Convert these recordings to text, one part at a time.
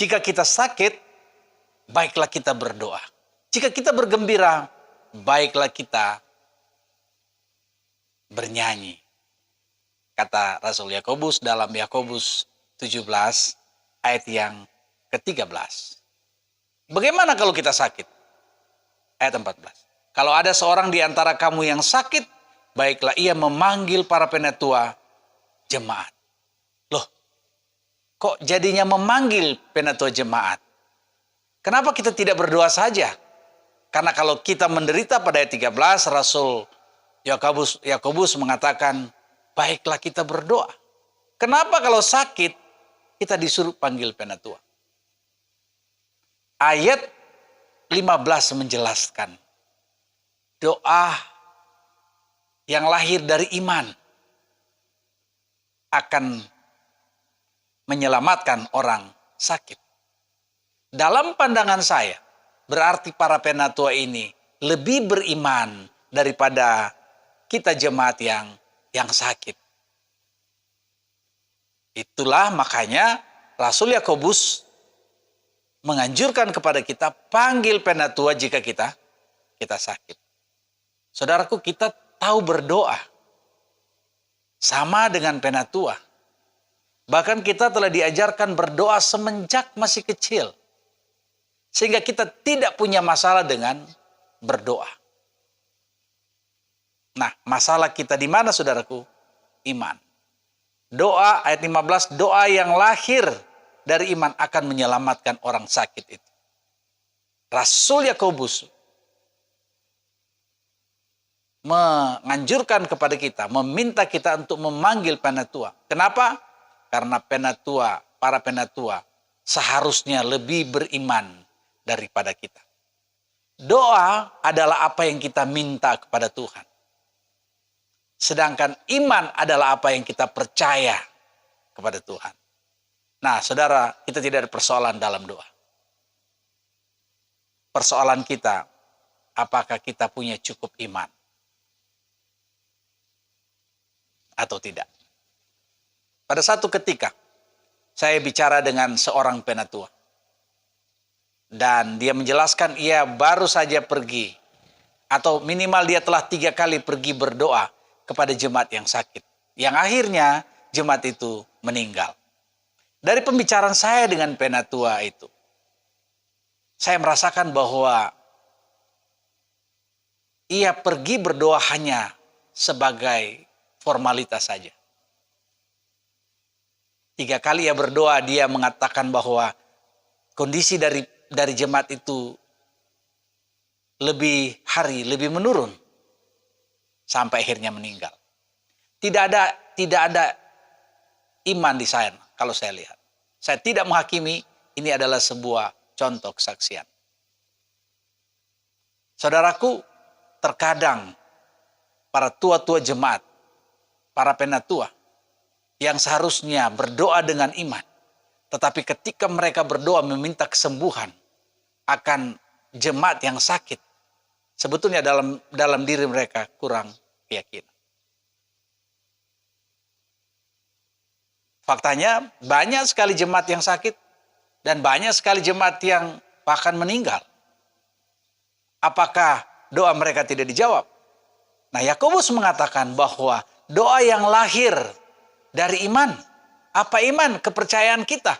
Jika kita sakit, baiklah kita berdoa. Jika kita bergembira, baiklah kita bernyanyi. Kata Rasul Yakobus dalam Yakobus 17 ayat yang ke-13. Bagaimana kalau kita sakit? Ayat 14. Kalau ada seorang di antara kamu yang sakit, baiklah ia memanggil para penatua jemaat. Loh, kok jadinya memanggil penatua jemaat? Kenapa kita tidak berdoa saja? Karena kalau kita menderita pada ayat 13, Rasul Yakobus mengatakan, baiklah kita berdoa. Kenapa kalau sakit, kita disuruh panggil penatua? Ayat 15 menjelaskan, doa yang lahir dari iman akan menyelamatkan orang sakit. Dalam pandangan saya, berarti para penatua ini lebih beriman daripada kita jemaat yang sakit. Itulah makanya Rasul Yakobus menganjurkan kepada kita, panggil penatua jika kita sakit. Saudaraku, kita tahu berdoa sama dengan penatua. Bahkan kita telah diajarkan berdoa semenjak masih kecil. Sehingga kita tidak punya masalah dengan berdoa. Nah, masalah kita di mana, saudaraku? Iman. Doa, ayat 15, doa yang lahir dari iman akan menyelamatkan orang sakit itu. Rasul Yakobus menganjurkan kepada kita, meminta kita untuk memanggil penatua. Kenapa? Karena para penatua seharusnya lebih beriman daripada kita. Doa adalah apa yang kita minta kepada Tuhan. Sedangkan iman adalah apa yang kita percaya kepada Tuhan. Nah, saudara, kita tidak ada persoalan dalam doa. Persoalan kita, apakah kita punya cukup iman atau tidak. Pada satu ketika, saya bicara dengan seorang penatua. Dan dia menjelaskan ia baru saja pergi, atau minimal dia telah 3 kali pergi berdoa kepada jemaat yang sakit. Yang akhirnya jemaat itu meninggal. Dari pembicaraan saya dengan penatua itu, saya merasakan bahwa ia pergi berdoa hanya sebagai formalitas saja. 3 kali ia berdoa, dia mengatakan bahwa kondisi dari jemaat itu lebih menurun sampai akhirnya meninggal. Tidak ada iman di sana kalau saya lihat. Saya tidak menghakimi, ini adalah sebuah contoh kesaksian. Saudaraku, terkadang para tua-tua jemaat, para penatua yang seharusnya berdoa dengan iman, tetapi ketika mereka berdoa meminta kesembuhan akan jemaat yang sakit, sebetulnya dalam diri mereka kurang keyakinan. Faktanya banyak sekali jemaat yang sakit dan banyak sekali jemaat yang bahkan meninggal. Apakah doa mereka tidak dijawab? Nah, Yakobus mengatakan bahwa doa yang lahir dari iman. Apa iman? Kepercayaan kita.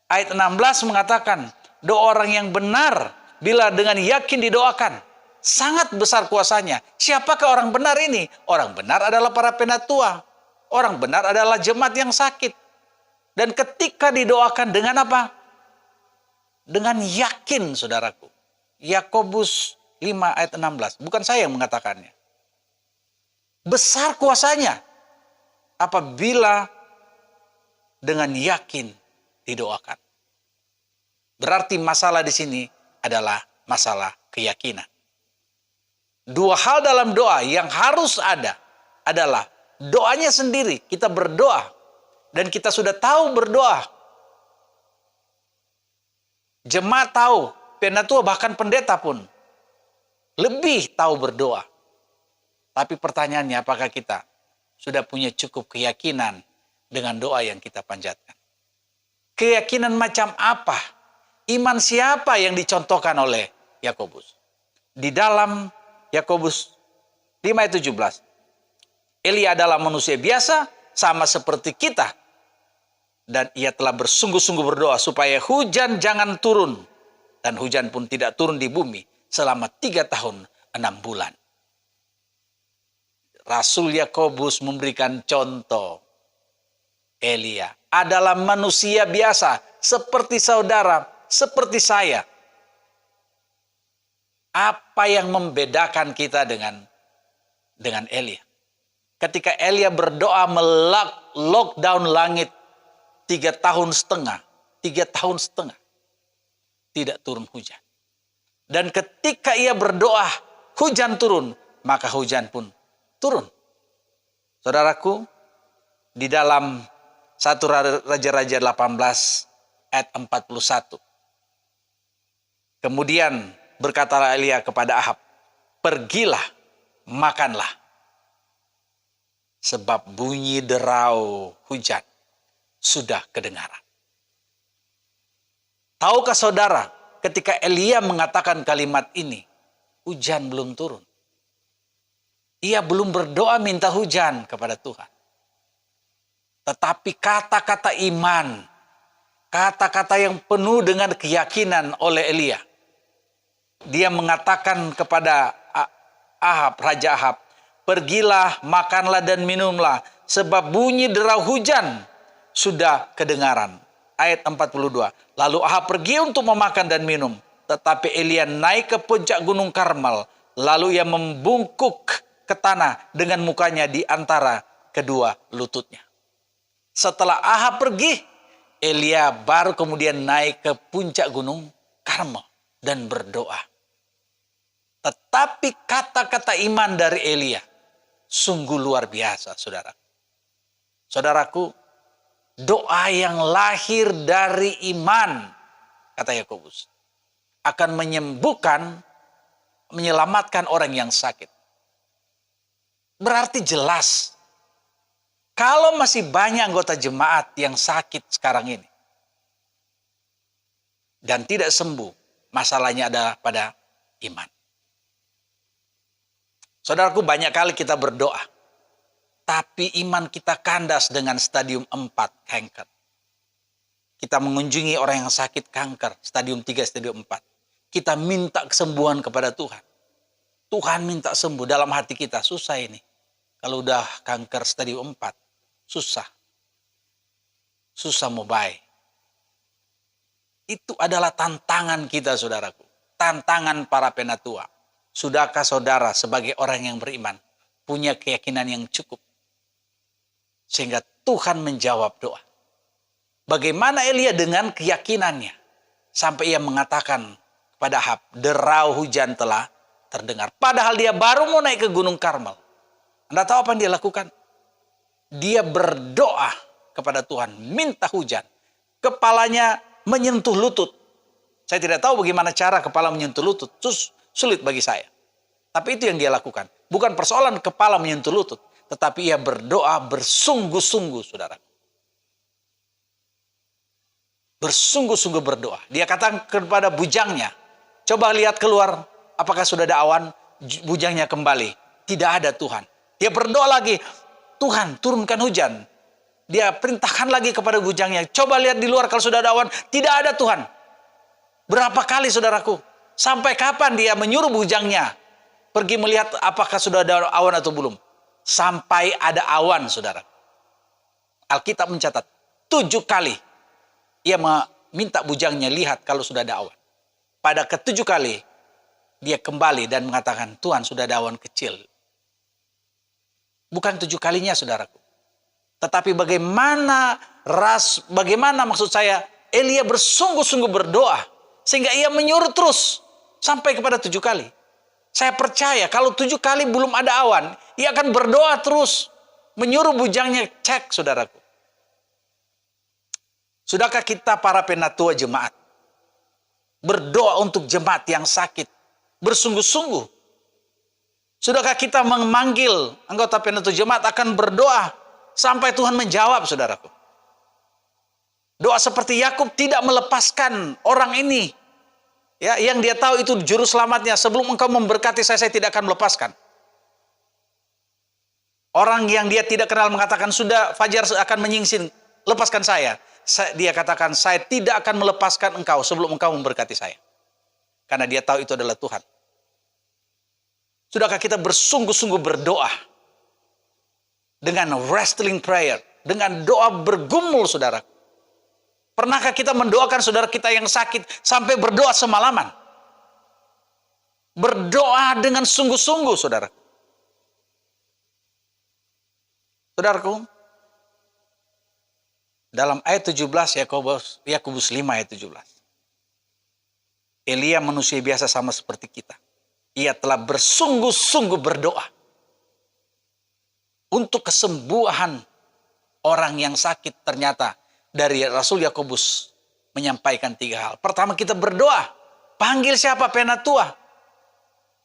Ayat 16 mengatakan, doa orang yang benar bila dengan yakin didoakan, sangat besar kuasanya. Siapakah orang benar ini? Orang benar adalah para penatua. Orang benar adalah jemaat yang sakit. Dan ketika didoakan dengan apa? Dengan yakin, saudaraku. Yakobus 5 ayat 16. Bukan saya yang mengatakannya. Besar kuasanya apabila dengan yakin didoakan. Berarti masalah di sini adalah masalah keyakinan. 2 hal dalam doa yang harus ada adalah doanya sendiri. Kita berdoa dan kita sudah tahu berdoa. Jemaat tahu, penatua bahkan pendeta pun lebih tahu berdoa. Tapi pertanyaannya, apakah kita sudah punya cukup keyakinan dengan doa yang kita panjatkan? Keyakinan macam apa? Iman siapa yang dicontohkan oleh Yakobus? Di dalam Yakobus 5 ayat 17. Elia adalah manusia biasa sama seperti kita. Dan ia telah bersungguh-sungguh berdoa supaya hujan jangan turun. Dan hujan pun tidak turun di bumi selama 3 tahun 6 bulan. Rasul Yakobus memberikan contoh. Elia adalah manusia biasa seperti saudara, seperti saya. Apa yang membedakan kita dengan Elia? Ketika Elia berdoa lockdown langit 3 tahun setengah, tidak turun hujan. Dan ketika ia berdoa hujan turun, maka hujan pun turun. Saudaraku, di dalam 1 Raja-Raja 18 ayat 41. Kemudian berkatalah Elia kepada Ahab, pergilah, makanlah. Sebab bunyi derau hujan sudah kedengaran. Tahukah saudara, ketika Elia mengatakan kalimat ini, hujan belum turun. Ia belum berdoa minta hujan kepada Tuhan. Tetapi kata-kata iman, kata-kata yang penuh dengan keyakinan oleh Elia. Dia mengatakan kepada Ahab, Raja Ahab, pergilah, makanlah dan minumlah, sebab bunyi derau hujan sudah kedengaran. Ayat 42. Lalu Ahab pergi untuk memakan dan minum. Tetapi Elia naik ke puncak gunung Karmel. Lalu ia membungkuk ke tanah dengan mukanya di antara kedua lututnya. Setelah Ahab pergi, Elia baru kemudian naik ke puncak gunung Karmel dan berdoa. Tetapi kata-kata iman dari Elia sungguh luar biasa, saudara. Saudaraku, doa yang lahir dari iman, kata Yakobus, akan menyembuhkan, menyelamatkan orang yang sakit. Berarti jelas, kalau masih banyak anggota jemaat yang sakit sekarang ini dan tidak sembuh, masalahnya adalah pada iman. Saudaraku, banyak kali kita berdoa, tapi iman kita kandas dengan stadium 4 kanker. Kita mengunjungi orang yang sakit kanker, stadium 3, stadium 4. Kita minta kesembuhan kepada Tuhan. Tuhan minta sembuh, dalam hati kita, susah ini. Kalau udah kanker stadium 4, susah. Susah mau baik. Itu adalah tantangan kita, saudaraku. Tantangan para penatua. Sudahkah saudara sebagai orang yang beriman punya keyakinan yang cukup sehingga Tuhan menjawab doa? Bagaimana Elia dengan keyakinannya sampai ia mengatakan kepada Ahab, derau hujan telah terdengar. Padahal dia baru mau naik ke gunung Karmel. Anda tahu apa yang dia lakukan? Dia berdoa kepada Tuhan, minta hujan. Kepalanya menyentuh lutut. Saya tidak tahu bagaimana cara kepala menyentuh lutut. Sulit bagi saya. Tapi itu yang dia lakukan. Bukan persoalan kepala menyentuh lutut. Tetapi ia berdoa bersungguh-sungguh, saudara. Bersungguh-sungguh berdoa. Dia katakan kepada bujangnya, coba lihat keluar, apakah sudah ada awan? Bujangnya kembali. Tidak ada, Tuhan. Dia berdoa lagi, Tuhan turunkan hujan. Dia perintahkan lagi kepada bujangnya, coba lihat di luar kalau sudah ada awan. Tidak ada, Tuhan. Berapa kali, saudaraku? Sampai kapan dia menyuruh bujangnya pergi melihat apakah sudah ada awan atau belum? Sampai ada awan, saudara. Alkitab mencatat 7 kali ia meminta bujangnya lihat kalau sudah ada awan. Pada ke-7 kali dia kembali dan mengatakan, Tuhan sudah ada awan kecil. Bukan 7 kalinya, saudaraku. Tetapi bagaimana maksud saya, Elia bersungguh-sungguh berdoa sehingga ia menyuruh terus sampai kepada 7 kali. Saya percaya kalau 7 kali belum ada awan, ia akan berdoa terus. Menyuruh bujangnya cek, saudaraku. Sudahkah kita para penatua jemaat berdoa untuk jemaat yang sakit bersungguh-sungguh? Sudahkah kita memanggil anggota penatua jemaat akan berdoa sampai Tuhan menjawab, saudaraku? Doa seperti Yakub tidak melepaskan orang ini. Ya, yang dia tahu itu juru selamatnya. Sebelum engkau memberkati saya tidak akan melepaskan. Orang yang dia tidak kenal mengatakan, sudah fajar akan menyingsing, lepaskan saya. Dia katakan, saya tidak akan melepaskan engkau sebelum engkau memberkati saya. Karena dia tahu itu adalah Tuhan. Sudahkah kita bersungguh-sungguh berdoa dengan wrestling prayer, dengan doa bergumul, saudara? Pernahkah kita mendoakan saudara kita yang sakit sampai berdoa semalaman? Berdoa dengan sungguh-sungguh, saudara. Saudaraku, dalam ayat 17, Yakobus 5 ayat 17. Elia manusia biasa sama seperti kita. Ia telah bersungguh-sungguh berdoa untuk kesembuhan orang yang sakit. Ternyata dari Rasul Yakobus menyampaikan 3 hal. Pertama, kita berdoa. Panggil siapa? Penatua.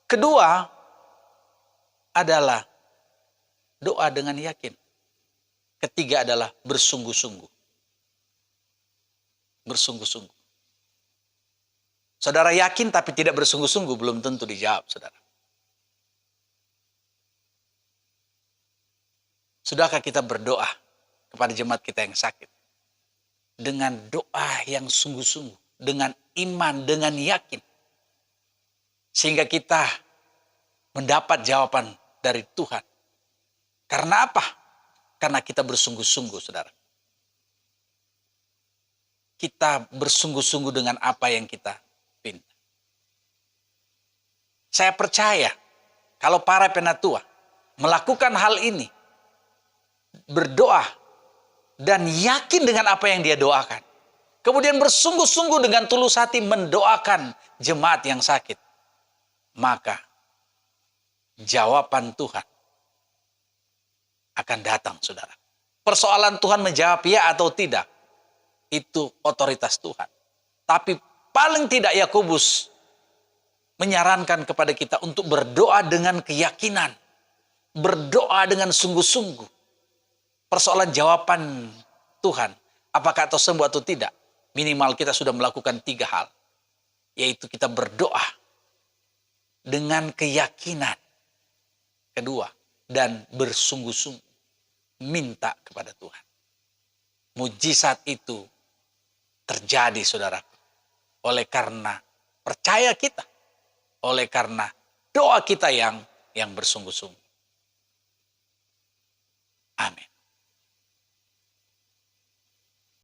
Kedua adalah doa dengan yakin. Ketiga adalah bersungguh-sungguh. Bersungguh-sungguh. Saudara yakin tapi tidak bersungguh-sungguh, belum tentu dijawab, saudara. Sudahkah kita berdoa kepada jemaat kita yang sakit? Dengan doa yang sungguh-sungguh. Dengan iman, dengan yakin. Sehingga kita mendapat jawaban dari Tuhan. Karena apa? Karena kita bersungguh-sungguh, saudara. Kita bersungguh-sungguh dengan apa yang kita pinta. Saya percaya kalau para penatua melakukan hal ini, berdoa dan yakin dengan apa yang dia doakan, kemudian bersungguh-sungguh dengan tulus hati mendoakan jemaat yang sakit, maka jawaban Tuhan akan datang, saudara. Persoalan Tuhan menjawab ya atau tidak, itu otoritas Tuhan. Tapi paling tidak Yakobus menyarankan kepada kita untuk berdoa dengan keyakinan. Berdoa dengan sungguh-sungguh. Persoalan jawaban Tuhan, apakah atau sembuh atau tidak, minimal kita sudah melakukan 3 hal. Yaitu kita berdoa dengan keyakinan. Kedua, dan bersungguh-sungguh minta kepada Tuhan. Mujizat itu terjadi, saudara. Oleh karena percaya kita. Oleh karena doa kita yang bersungguh-sungguh. Amin.